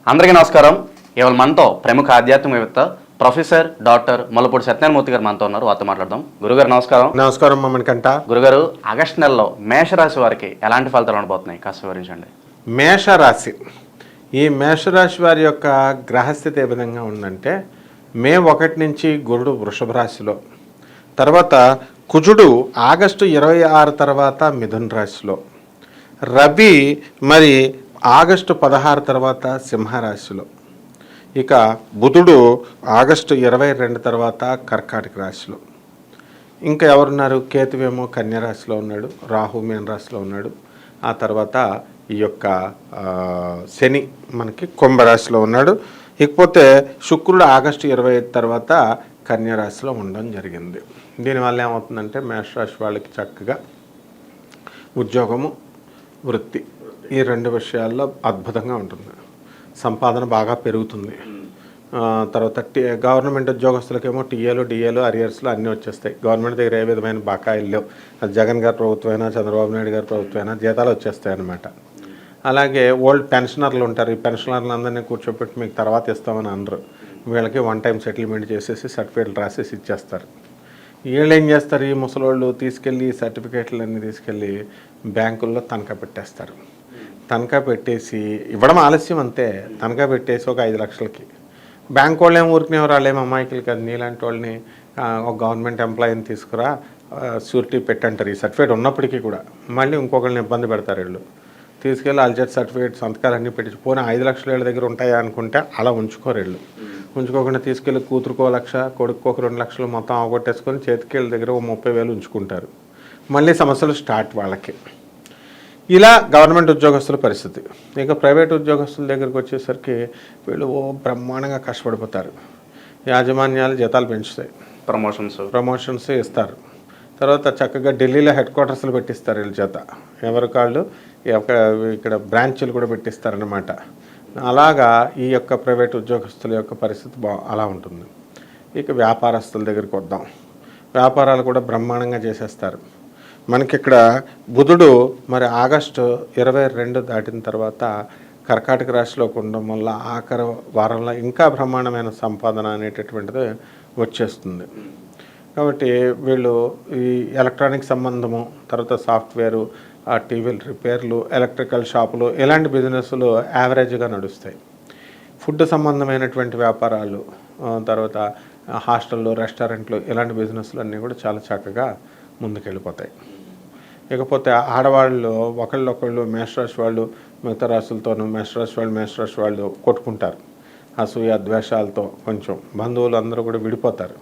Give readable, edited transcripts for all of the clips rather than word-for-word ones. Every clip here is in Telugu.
అందరికీ నమస్కారం. ఇవాళ మనతో ప్రముఖ ఆధ్యాత్మికవేత్త ప్రొఫెసర్ డాక్టర్ ముల్లపూడి సత్యనారాయణమూర్తి గారు మనతో ఉన్నారు. వారితో మాట్లాడదాం. గురుగారు నమస్కారం. నమస్కారం మమ్మల్నికంట. గురుగారు, ఆగస్టు నెలలో మేషరాశి వారికి ఎలాంటి ఫలితాలు ఉండబోతున్నాయి కాస్త వివరించండి. మేషరాశి, ఈ మేషరాశి వారి యొక్క గ్రహస్థితి ఏ విధంగా ఉందంటే, మే 1 నుంచి గురుడు వృషభ రాశిలో, తర్వాత కుజుడు ఆగస్టు 26 తర్వాత మిథున రాశిలో, రవి మరి ఆగస్టు 16 తర్వాత సింహరాశిలో, ఇక బుధుడు ఆగస్టు 22 తర్వాత కర్కాటక రాశిలో, ఇంకా ఎవరున్నారు, కేతువేమో కన్యరాశిలో ఉన్నాడు, రాహు మీన రాశిలో ఉన్నాడు, ఆ తర్వాత ఈ యొక్క శని మనకి కుంభరాశిలో ఉన్నాడు. ఇకపోతే శుక్రుడు ఆగస్టు 25 తర్వాత కన్యరాశిలో ఉండడం జరిగింది. దీనివల్ల ఏమవుతుందంటే మేషరాశి వాళ్ళకి చక్కగా ఉద్యోగము, వృత్తి ఈ రెండు విషయాల్లో అద్భుతంగా ఉంటుంది. సంపాదన బాగా పెరుగుతుంది. తర్వాత గవర్నమెంట్ ఉద్యోగస్తులకేమో టీఏలు, డిఏలు, అరియర్స్లు అన్నీ వచ్చేస్తాయి. గవర్నమెంట్ దగ్గర ఏ విధమైన బకాయిలు లేవు. అది జగన్ గారి ప్రభుత్వమైనా చంద్రబాబు నాయుడు గారి ప్రభుత్వమైనా జీతాలు వచ్చేస్తాయి అన్నమాట. అలాగే ఓల్డ్ పెన్షనర్లు ఉంటారు. ఈ పెన్షనర్లందరినీ కూర్చోబెట్టి మీకు తర్వాత ఇస్తామని అనరు. వీళ్ళకి వన్ టైం సెటిల్మెంట్ చేసేసి సర్టిఫికేట్లు రాసేసి ఇచ్చేస్తారు. వీళ్ళు ఏం చేస్తారు, ఈ ముసలోళ్ళు తీసుకెళ్ళి సర్టిఫికేట్లన్నీ తీసుకెళ్ళి బ్యాంకుల్లో తనఖా పెట్టేస్తారు. తనఖా పెట్టేసి ఇవ్వడం ఆలస్యం అంతే. తనఖా పెట్టేసి ఒక 5 లక్షలకి బ్యాంక్ వాళ్ళు ఏం ఊరికినే వాళ్ళేం అమాయకులు కాదు. నీలాంటి వాళ్ళని ఒక గవర్నమెంట్ ఎంప్లాయీని తీసుకురా షూరిటీ పెట్టంటారు. ఈ సర్టిఫికేట్ ఉన్నప్పటికీ కూడా మళ్ళీ ఇంకొకరిని ఇబ్బంది పెడతారు. వీళ్ళు తీసుకెళ్ళి అల్జెట్ సర్టిఫికేట్ సంతకాలన్నీ పెట్టి పోనీ 5 లక్షల వీళ్ళ దగ్గర ఉంటాయా అనుకుంటే అలా ఉంచుకోరు. వీళ్ళు ఉంచుకోకుండా తీసుకెళ్ళి కూతురుకో 1 లక్ష, కొడుకు ఒక 2 లక్షలు మొత్తం అవగొట్టేసుకొని చేతికి వీళ్ళ దగ్గర 30,000 ఉంచుకుంటారు. మళ్ళీ సమస్యలు స్టార్ట్ వాళ్ళకి. ఇలా గవర్నమెంట్ ఉద్యోగస్తుల పరిస్థితి. ఇక ప్రైవేట్ ఉద్యోగస్తుల దగ్గరికి వచ్చేసరికి వీళ్ళు బ్రహ్మాండంగా కష్టపడిపోతారు. యాజమాన్యాలు జీతాలు పెంచుతాయి, ప్రమోషన్స్ ఇస్తారు. తర్వాత చక్కగా ఢిల్లీలో హెడ్ క్వార్టర్స్లు పెట్టిస్తారు వీళ్ళ చేత. ఎవరి కాళ్ళు ఇక్కడ బ్రాంచ్లు కూడా పెట్టిస్తారన్నమాట. అలాగా ఈ యొక్క ప్రైవేట్ ఉద్యోగస్తుల యొక్క పరిస్థితి అలా ఉంటుంది. ఇక వ్యాపారస్తుల దగ్గరికి వద్దాం. వ్యాపారాలు కూడా బ్రహ్మాండంగా చేసేస్తారు. మనకి ఇక్కడ బుధుడు మరి ఆగస్టు 22 దాటిన తర్వాత కర్కాటక రాశిలోకి ఉండడం వల్ల ఆఖరి వారంలో ఇంకా బ్రహ్మాండమైన సంపాదన అనేటటువంటిది వచ్చేస్తుంది. కాబట్టి వీళ్ళు ఈ ఎలక్ట్రానిక్ సంబంధము, తర్వాత సాఫ్ట్వేరు, టీవీలు రిపేర్లు, ఎలక్ట్రికల్ షాపులు ఇలాంటి బిజినెస్లు యావరేజ్గా నడుస్తాయి. ఫుడ్ సంబంధమైనటువంటి వ్యాపారాలు, తర్వాత హాస్టళ్ళు, రెస్టారెంట్లు ఇలాంటి బిజినెస్లు అన్నీ కూడా చాలా చక్కగా ముందుకెళ్ళిపోతాయి. ఇకపోతే ఆడవాళ్ళు ఒకళ్ళొకళ్ళు మేషరాశి వాళ్ళు మిగతా రాశులతోనూ మేషరాశి వాళ్ళు కొట్టుకుంటారు. అసూయ ద్వేషాలతో కొంచెం బంధువులు అందరూ కూడా విడిపోతారు.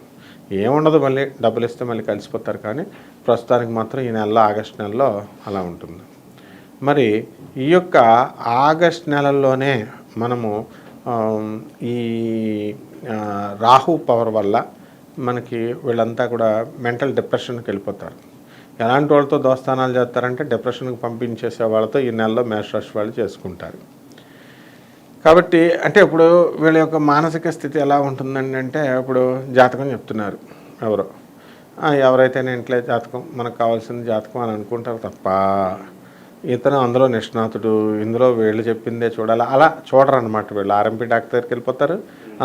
ఏముండదు, మళ్ళీ డబ్బులు ఇస్తే మళ్ళీ కలిసిపోతారు. కానీ ప్రస్తుతానికి మాత్రం ఈ నెలలో ఆగస్టు నెలలో అలా ఉంటుంది. మరి ఈ యొక్క ఆగస్ట్ నెలల్లోనే మనము ఈ రాహు పవర్ వల్ల మనకి వీళ్ళంతా కూడా మెంటల్ డిప్రెషన్కి వెళ్ళిపోతారు. ఎలాంటి వాళ్ళతో దోస్తానాలు చేస్తారంటే డిప్రెషన్కి పంపించేసే వాళ్ళతో ఈ నెలలో మేషరాశి వాళ్ళు చేసుకుంటారు. కాబట్టి అంటే ఇప్పుడు వీళ్ళ యొక్క మానసిక స్థితి ఎలా ఉంటుందండి అంటే, ఇప్పుడు జాతకం చెప్తున్నారు ఎవరైతే ఇంట్లో జాతకం మనకు కావాల్సిన జాతకం అని అనుకుంటారు తప్ప ఇతను అందులో నిష్ణాతుడు, ఇందులో వీళ్ళు చెప్పిందే చూడాలి అలా చూడరు అనమాట. వీళ్ళు ఆర్ఎంపీ డాక్టర్ దగ్గరికి వెళ్ళిపోతారు,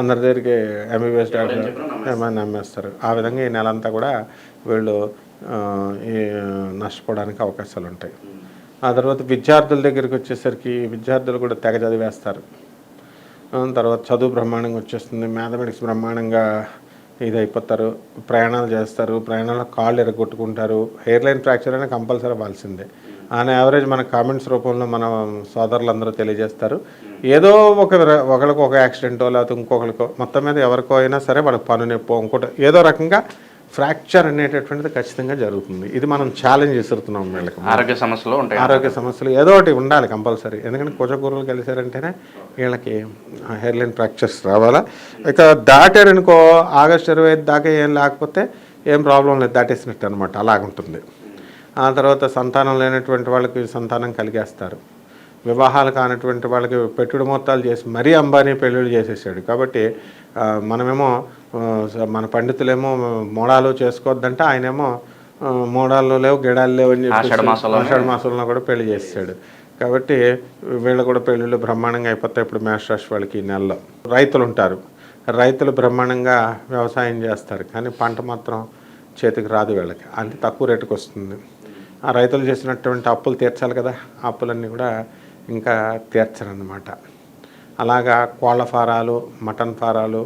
అందరి దగ్గరికి ఎంబీబీఎస్ డాక్టర్ ఏమైనా నమ్మేస్తారు. ఆ విధంగా ఈ నెల అంతా కూడా వీళ్ళు నష్టపోవడానికి అవకాశాలు ఉంటాయి. ఆ తర్వాత విద్యార్థుల దగ్గరికి వచ్చేసరికి విద్యార్థులు కూడా తెగ చదివేస్తారు. తర్వాత చదువు బ్రహ్మాండంగా వచ్చేస్తుంది, మ్యాథమెటిక్స్ బ్రహ్మాండంగా ఇది అయిపోతారు, ప్రయాణాలు చేస్తారు, ప్రయాణాల్లో కాళ్ళు ఎరగొట్టుకుంటారు. హెయిర్ లైన్ ఫ్రాక్చర్ అయినా కంపల్సరీ అవ్వాల్సిందే. ఆన్ యావరేజ్ మన కామెంట్స్ రూపంలో మన సోదరులందరూ తెలియజేస్తారు. ఏదో ఒకరికి ఒక యాక్సిడెంటో లేకపోతే ఇంకొకరికో మొత్తం మీద ఎవరికో అయినా సరే వాళ్ళకి పన్ను నొప్పో ఇంకోటి ఏదో రకంగా ఫ్రాక్చర్ అనేటటువంటిది ఖచ్చితంగా జరుగుతుంది. ఇది మనం ఛాలెంజ్ చేస్తున్నాం వీళ్ళకి. ఆరోగ్య సమస్యలు ఏదో ఒకటి ఉండాలి కంపల్సరీ. ఎందుకంటే కుజకూరలు కలిసారంటేనే వీళ్ళకి హెయిర్ లైన్ ఫ్రాక్చర్స్ రావాలా. ఇక దాటారనుకో ఆగస్టు 25 దాకా ఏం లేకపోతే ఏం ప్రాబ్లం లేదు, దాటేసినట్టు అనమాట. అలాగుంటుంది. ఆ తర్వాత సంతానం లేనటువంటి వాళ్ళకి సంతానం కలిగేస్తారు. వివాహాలు కానటువంటి వాళ్ళకి పెట్టుడు మొత్తాలు చేసి మరీ అంబానీ పెళ్ళిళ్ళు చేసేసాడు. కాబట్టి మనమేమో మన పండితులేమో మోడాలు చేసుకోవద్దంటే ఆయనేమో మోడాలు లేవు గిడాలు లేవు అని చెప్పి ఆషాఢ మాసంలో కూడా పెళ్లి చేసాడు. కాబట్టి వీళ్ళు కూడా పెళ్ళిళ్ళు బ్రహ్మాండంగా అయిపోతాయి ఇప్పుడు మేషరాశి వాళ్ళకి ఈ నెలలో. రైతులు ఉంటారు, రైతులు బ్రహ్మాండంగా వ్యవసాయం చేస్తారు, కానీ పంట మాత్రం చేతికి రాదు వీళ్ళకి, అంత తక్కువ రేటుకి వస్తుంది. ఆ రైతులు చేసినటువంటి అప్పులు తీర్చాలి కదా, ఆ అప్పులన్నీ కూడా ఇంకా తీర్చరన్నమాట. అలాగా కోళ్ళ ఫారాలు, మటన్ ఫారాలు,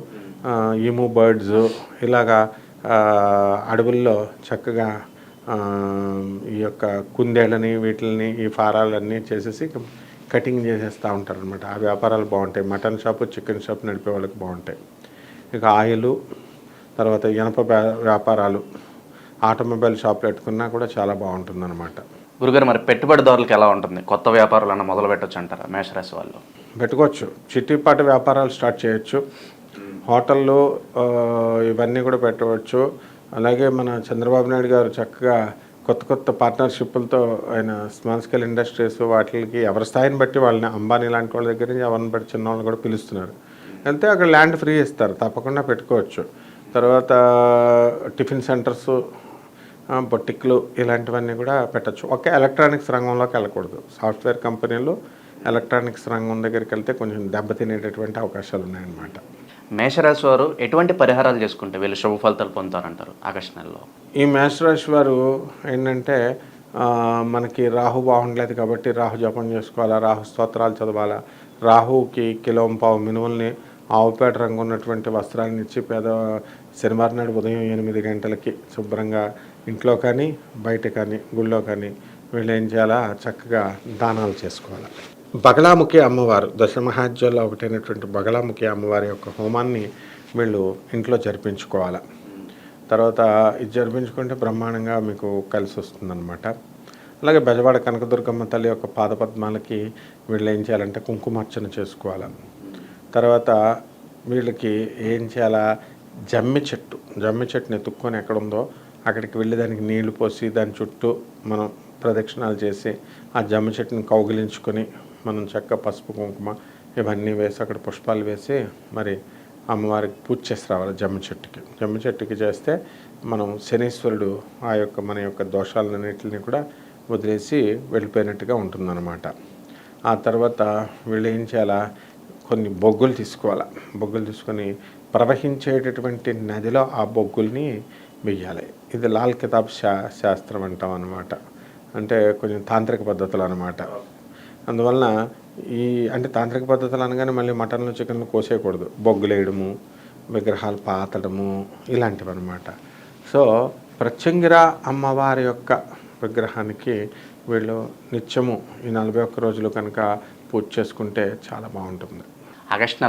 ఈము బర్డ్స్, ఇలాగా అడవుల్లో చక్కగా ఈ యొక్క కుందేళ్ళని వీటిని ఈ ఫారాలన్నీ చేసేసి కటింగ్ చేసేస్తూ ఉంటారనమాట. ఆ వ్యాపారాలు బాగుంటాయి. మటన్ షాపు, చికెన్ షాప్ నడిపే వాళ్ళకి బాగుంటాయి. ఇక ఆయిలు, తర్వాత ఇనప వ్యాపారాలు, ఆటోమొబైల్ షాప్ పెట్టుకున్నా కూడా చాలా బాగుంటుందన్నమాట. గురుగారు, మరి పెట్టుబడిదారులకు ఎలా ఉంటుంది? కొత్త వ్యాపారాలన్నా మొదలు పెట్టచ్చు అంటారా మేషరాశి వాళ్ళు? పెట్టుకోవచ్చు, చిట్టిపాటి వ్యాపారాలు స్టార్ట్ చేయొచ్చు, హోటళ్ళు ఇవన్నీ కూడా పెట్టవచ్చు. అలాగే మన చంద్రబాబు నాయుడు గారు చక్కగా కొత్త కొత్త పార్ట్నర్షిప్లతో ఆయన స్మాల్ స్కేల్ ఇండస్ట్రీస్ వాటికి ఎవరి స్థాయిని బట్టి వాళ్ళని, అంబానీ లాంటి వాళ్ళ దగ్గర నుంచి ఎవరిని బట్టి చిన్న వాళ్ళు కూడా పిలుస్తున్నారు. వెళ్తే అక్కడ ల్యాండ్ ఫ్రీ ఇస్తారు, తప్పకుండా పెట్టుకోవచ్చు. తర్వాత టిఫిన్ సెంటర్స్, బొటిక్లు ఇలాంటివన్నీ కూడా పెట్టచ్చు. ఒకే ఎలక్ట్రానిక్స్ రంగంలోకి వెళ్ళకూడదు. సాఫ్ట్వేర్ కంపెనీలు ఎలక్ట్రానిక్స్ రంగం దగ్గరికి వెళ్తే కొంచెం దెబ్బతినేటటువంటి అవకాశాలు ఉన్నాయన్నమాట. మేషరాశి వారు ఎటువంటి పరిహారాలు చేసుకుంటే వీళ్ళు శుభ ఫలితాలు పొందుతారంటారు ఆగస్టు నెలలో? ఈ మేషరాశి వారు ఏంటంటే మనకి రాహు బాగుండలేదు కాబట్టి రాహు జపం చేసుకోవాలా, రాహు స్తోత్రాలు చదవాలా, రాహుకి కిలోంపావు మినుముల్ని ఆవుపేట రంగు ఉన్నటువంటి వస్త్రాన్ని ఇచ్చి శనివారం నాడు ఉదయం 8 గంటలకి శుభ్రంగా ఇంట్లో కానీ బయట కానీ గుళ్ళో కానీ వీళ్ళు ఏం చేయాలా, చక్కగా దానాలు చేసుకోవాలి. బగలాముఖి అమ్మవారు, దశమహాజ్యాల్లో ఒకటైనటువంటి బగలాముఖి అమ్మవారి యొక్క హోమాన్ని వీళ్ళు ఇంట్లో జరిపించుకోవాలి. తర్వాత ఇది జరిపించుకుంటే బ్రహ్మాండంగా మీకు కలిసి వస్తుందన్నమాట. అలాగే బెజవాడ కనకదుర్గమ్మ తల్లి యొక్క పాదపద్మాలకి వీళ్ళు ఏం చేయాలంటే కుంకుమార్చన చేసుకోవాలి. తర్వాత వీళ్ళకి ఏం చేయాలా, జమ్మి చెట్టుని ఎత్తుక్కొని ఎక్కడుందో అక్కడికి వెళ్ళి దానికి నీళ్లు పోసి దాని చుట్టూ మనం ప్రదక్షిణాలు చేసి ఆ జమ్మి చెట్టుని కౌగిలించుకొని మనం చక్కగా పసుపు కుంకుమ ఇవన్నీ వేసి అక్కడ పుష్పాలు వేసి మరి అమ్మవారికి పూజ చేసి రావాలి. జమ్మి చెట్టుకి చేస్తే మనం శనీశ్వరుడు ఆ యొక్క మన యొక్క దోషాలన్నింటిని కూడా వదిలేసి వెళ్ళిపోయినట్టుగా ఉంటుందన్నమాట. ఆ తర్వాత వీళ్ళు ఏం చేయాలా, కొన్ని బొగ్గులు తీసుకోవాలి. బొగ్గులు తీసుకొని ప్రవహించేటటువంటి నదిలో ఆ బొగ్గుల్ని వెయ్యాలి. ఇది లాల్ కితాబ్ శాస్త్రం అంటాం అన్నమాట. అంటే కొంచెం తాంత్రిక పద్ధతులు అన్నమాట. అందువలన అంటే తాంత్రిక పద్ధతులు అనగానే మళ్ళీ మటన్లు చికెన్లు కోసేయకూడదు. బొగ్గులు వేయడము, విగ్రహాలు పాతడము ఇలాంటివి అన్నమాట. సో ప్రత్యంగిర అమ్మవారి యొక్క విగ్రహానికి వీళ్ళు నిత్యము ఈ 41 రోజులు కనుక పూజ చేసుకుంటే చాలా బాగుంటుంది. ఆగస్టు